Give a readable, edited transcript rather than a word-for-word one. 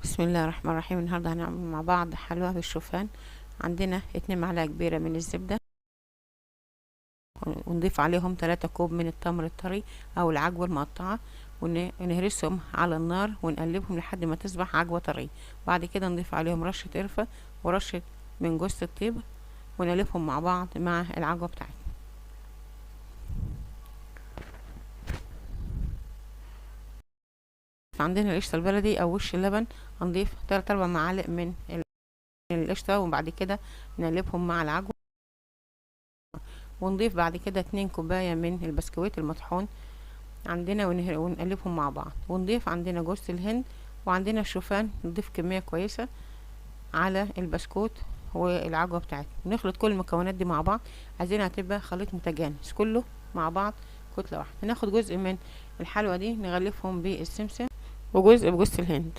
بسم الله الرحمن الرحيم. النهارده هنعمل مع بعض حلوى بالشوفان. عندنا 2 معلقة كبيرة من الزبدة، ونضيف عليهم 3 كوب من التمر الطري او العجوة المقطعة، ونهرسهم على النار ونقلبهم لحد ما تصبح عجوة طرية. بعد كده نضيف عليهم رشة قرفة ورشة من جوز الطيب، ونقلبهم مع بعض مع العجوة بتاعتنا. عندنا القشطة البلدي او وش اللبن، هنضيف 3-4 معالق من القشطة، وبعد كده نقلبهم مع العجوة. ونضيف بعد كده 2 كوباية من البسكويت المطحون عندنا، ونقلبهم مع بعض. ونضيف عندنا جوز الهند وعندنا الشوفان، نضيف كمية كويسة على البسكوت والعجوة بتاعتنا. نخلط كل المكونات دي مع بعض، عايزينها تبقى خليط متجانس كله مع بعض كتلة واحدة. هناخد جزء من الحلوى دي نغلفهم بالسمسم، وجزء بجوز الهند.